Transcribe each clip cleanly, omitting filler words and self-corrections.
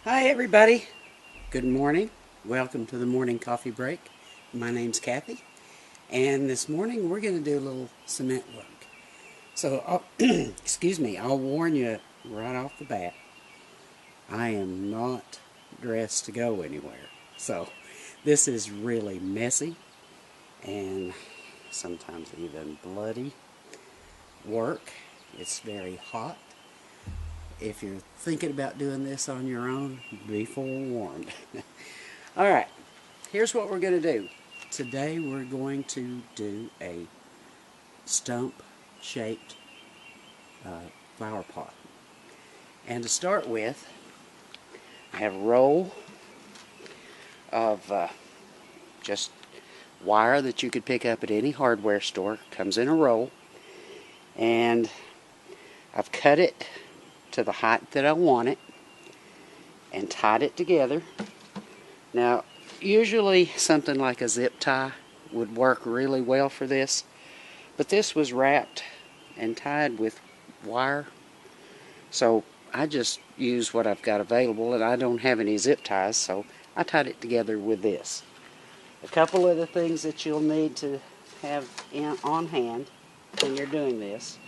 Hi everybody, good morning. Welcome to the morning coffee break. My name's Kathy, and this morning we're going to do a little cement work. So, excuse me, I'll warn you right off the bat, I am not dressed to go anywhere. So, this is really messy and sometimes even bloody work. It's very hot. If you're thinking about doing this on your own, be forewarned. Alright, here's what we're going to do. Today we're going to do a stump-shaped flower pot. And to start with, I have a roll of just wire that you could pick up at any hardware store. Comes in a roll. And I've cut it to the height that I want it and tied it together. Now, usually something like a zip tie would work really well for this, but this was wrapped and tied with wire, so I just use what I've got available, and I don't have any zip ties, so I tied it together with this. A couple of the things that you'll need to have on hand when you're doing this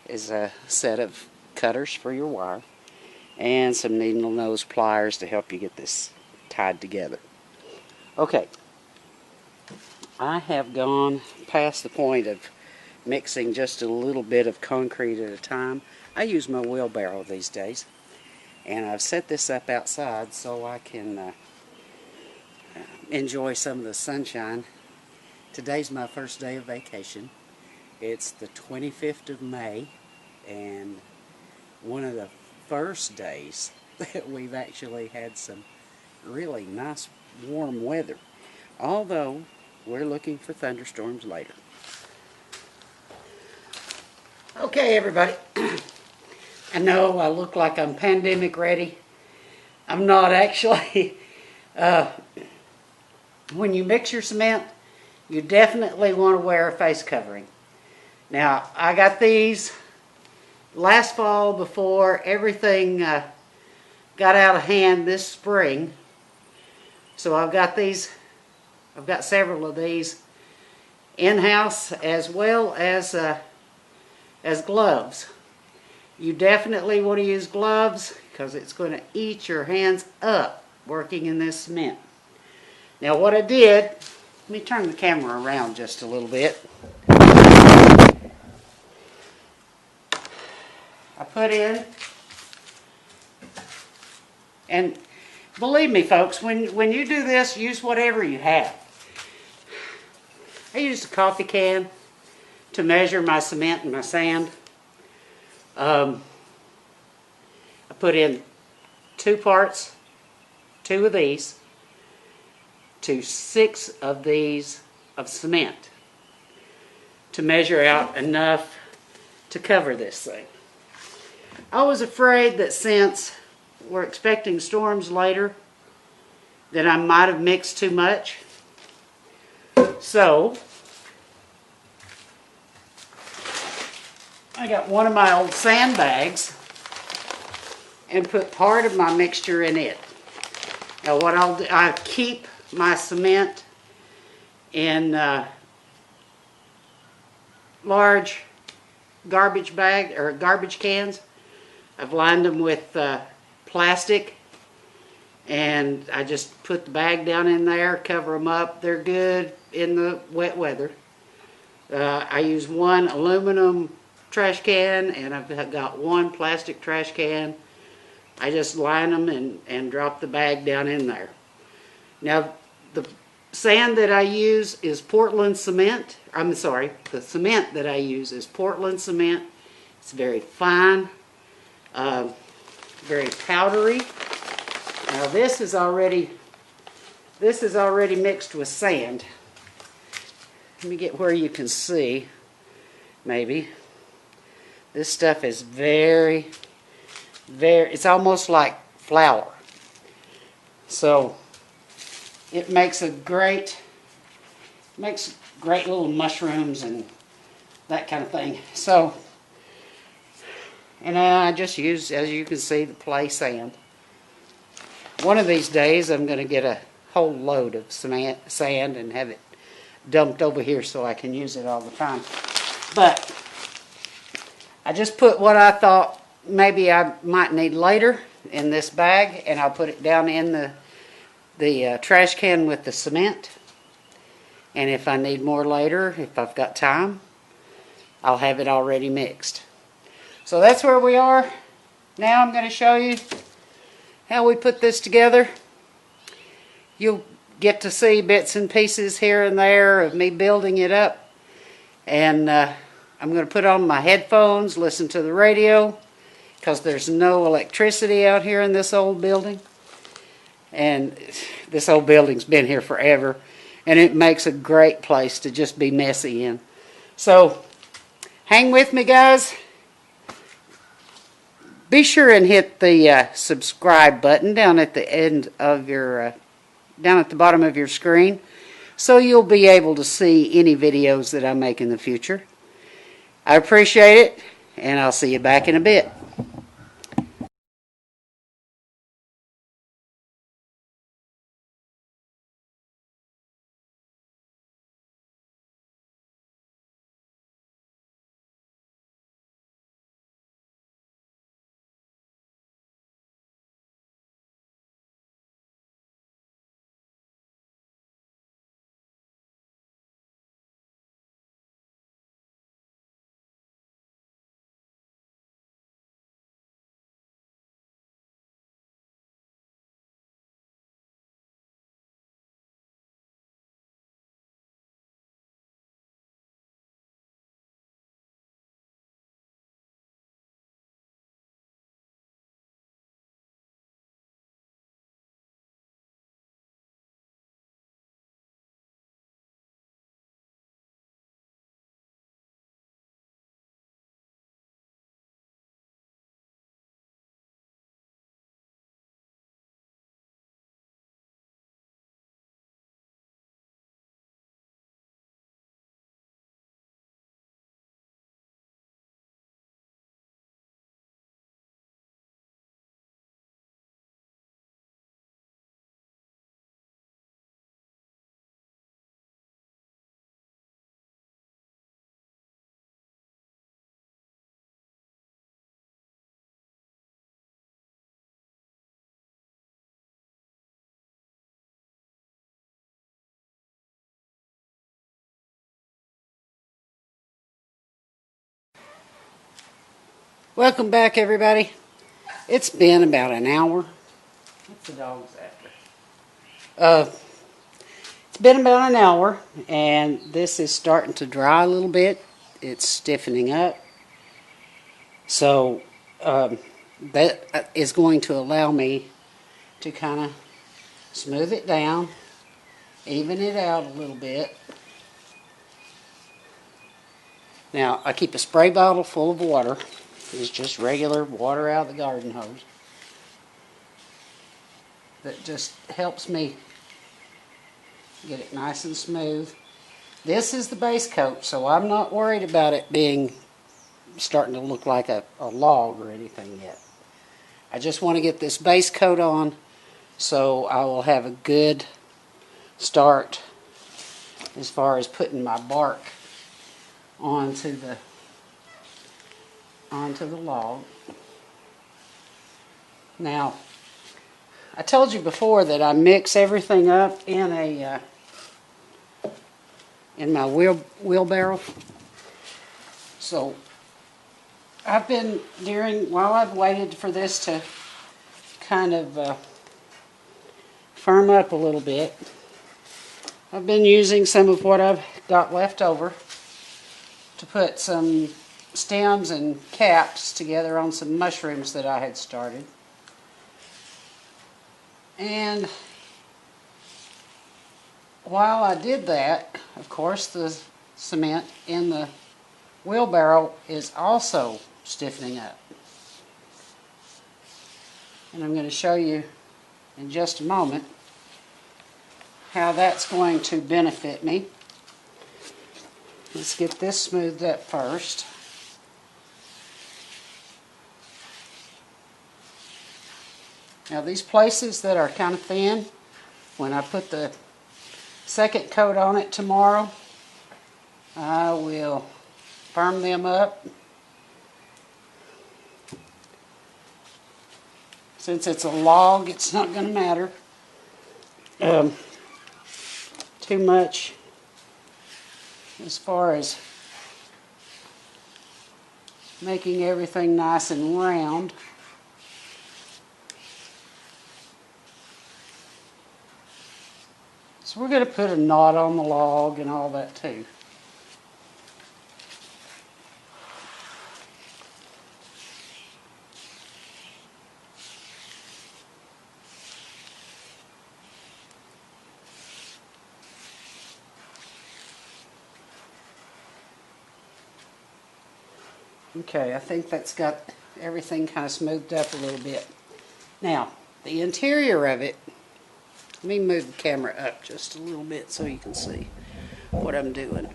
is a set of cutters for your wire and some needle nose pliers to help you get this tied together. Okay, I have gone past the point of mixing just a little bit of concrete at a time. I use my wheelbarrow these days, and I've set this up outside so I can enjoy some of the sunshine. Today's my first day of vacation. It's the 25th of May, and one of the first days that we've actually had some really nice warm weather, although we're looking for thunderstorms later. Okay everybody, I know I look like I'm pandemic ready. I'm not actually. When you mix your cement, you definitely want to wear a face covering. Now I got these last fall before everything got out of hand this spring. So I've got several of these in-house as well as gloves. You definitely want to use gloves because it's going to eat your hands up working in this cement. Now what I did, let me turn the camera around just a little bit. I put in, and believe me folks, when you do this, use whatever you have. I used a coffee can to measure my cement and my sand. I put in 2 parts, 2 of these, to 6 of these of cement to measure out enough to cover this thing. I was afraid that since we're expecting storms later, that I might have mixed too much. So, I got one of my old sandbags and put part of my mixture in it. Now what I'll do, I keep my cement in large garbage bag or garbage cans. I've lined them with plastic, and I just put the bag down in there, cover them up. They're good in the wet weather. I use one aluminum trash can, and I've got one plastic trash can. I just line them and drop the bag down in there. Now, the sand that I use is Portland cement. I'm sorry, the cement that I use is Portland cement. It's very fine. very powdery. Now this is already mixed with sand. Let me get where you can see, maybe. This stuff is very, it's almost like flour. So it makes great little mushrooms and that kind of thing. So, and I just use, as you can see, the play sand. One of these days I'm going to get a whole load of sand and have it dumped over here so I can use it all the time. But I just put what I thought maybe I might need later in this bag, and I'll put it down in the trash can with the cement. And if I need more later, if I've got time, I'll have it already mixed. So that's where we are. Now I'm going to show you how we put this together. You'll get to see bits and pieces here and there of me building it up. And I'm going to put on my headphones, listen to the radio, because there's no electricity out here in this old building. And this old building's been here forever, and it makes a great place to just be messy in. So hang with me, guys. Be sure and hit the subscribe button down at the end of your, down at the bottom of your screen, so you'll be able to see any videos that I make in the future. I appreciate it, and I'll see you back in a bit. Welcome back, everybody. It's been about an hour. What's the dog's after? It's been about an hour, and this is starting to dry a little bit. It's stiffening up. So that is going to allow me to kind of smooth it down, even it out a little bit. Now, I keep a spray bottle full of water. It's just regular water out of the garden hose. That just helps me get it nice and smooth. This is the base coat, so I'm not worried about it starting to look like a log or anything yet. I just want to get this base coat on so I will have a good start as far as putting my bark onto the log. Now, I told you before that I mix everything up in my wheelbarrow. So I've been while I've waited for this to kind of firm up a little bit, I've been using some of what I've got left over to put some stems and caps together on some mushrooms that I had started. And while I did that, of course, the cement in the wheelbarrow is also stiffening up. And I'm going to show you in just a moment how that's going to benefit me. Let's get this smoothed up first. Now these places that are kind of thin, when I put the second coat on it tomorrow, I will firm them up. Since it's a log, it's not going to matter too much as far as making everything nice and round. So we're going to put a knot on the log and all that too. Okay, I think that's got everything kind of smoothed up a little bit. Now, the interior of it, let me move the camera up just a little bit so you can see what I'm doing.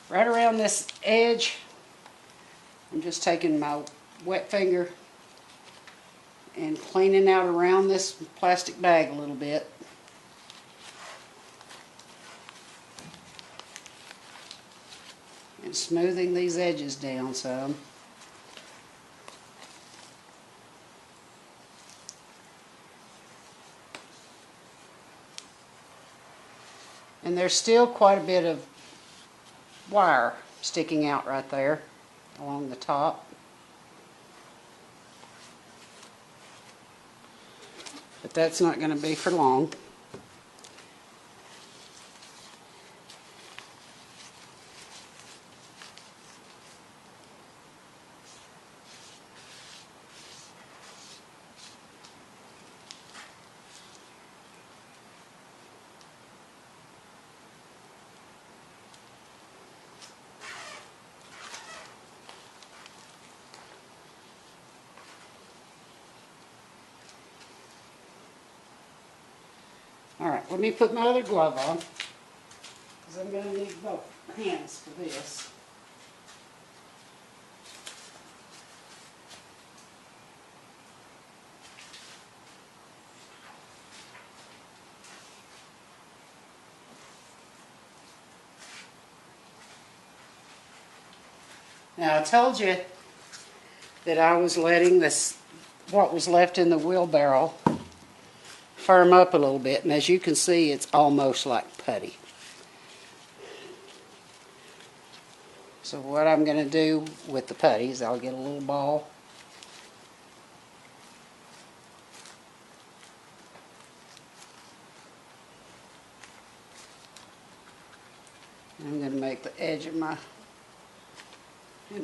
Right around this edge, I'm just taking my wet finger and cleaning out around this plastic bag a little bit. And smoothing these edges down some. And there's still quite a bit of wire sticking out right there along the top. But that's not going to be for long. Alright, let me put my other glove on, because I'm going to need both hands for this. Now I told you that I was letting this, what was left in the wheelbarrow, firm up a little bit, and as you can see, it's almost like putty. So what I'm going to do with the putty is I'll get a little ball. I'm going to make the edge of an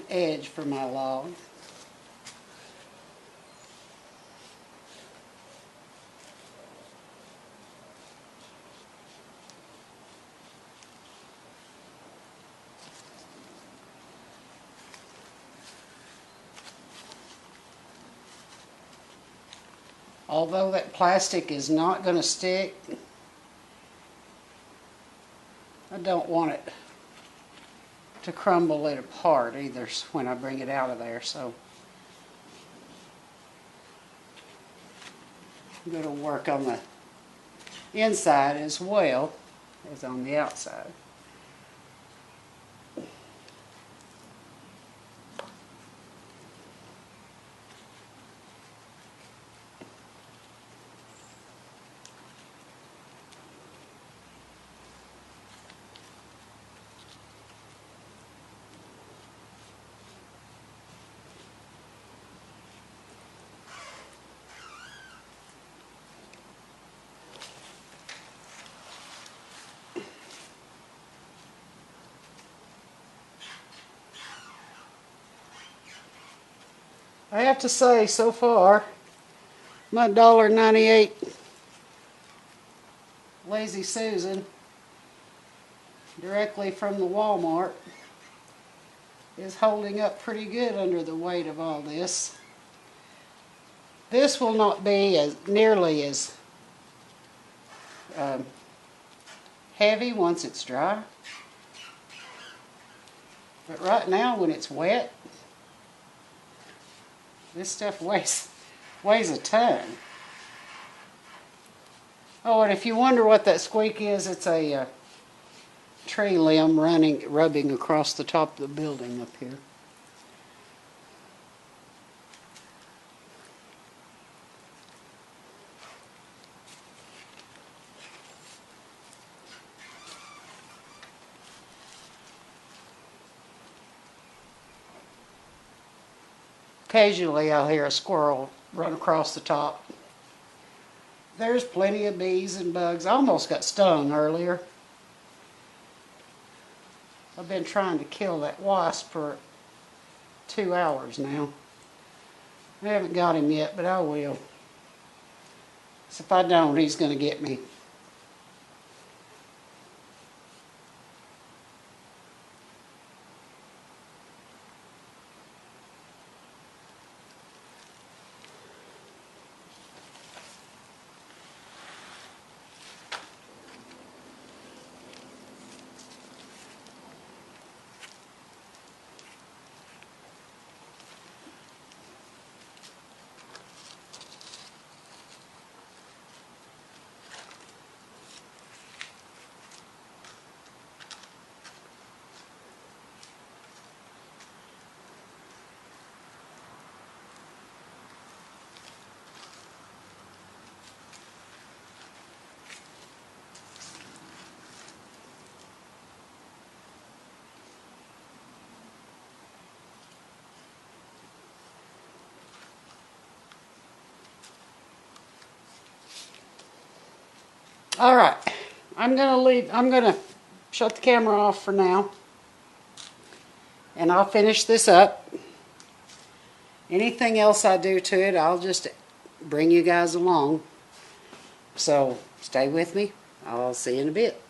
edge for my log. Although that plastic is not going to stick, I don't want it to crumble it apart either when I bring it out of there. So I'm going to work on the inside as well as on the outside. I have to say, so far, my $1.98 Lazy Susan, directly from the Walmart, is holding up pretty good under the weight of all this. This will not be as nearly as heavy once it's dry. But right now, when it's wet, this stuff weighs a ton. Oh, and if you wonder what that squeak is, it's a tree limb rubbing across the top of the building up here. Occasionally I'll hear a squirrel run across the top. There's plenty of bees and bugs. I almost got stung earlier. I've been trying to kill that wasp for 2 hours now. I haven't got him yet, but I will. So if I don't, he's going to get me. All right, I'm gonna shut the camera off for now, and I'll finish this up. Anything else I do to it, I'll just bring you guys along. So stay with me. I'll see you in a bit.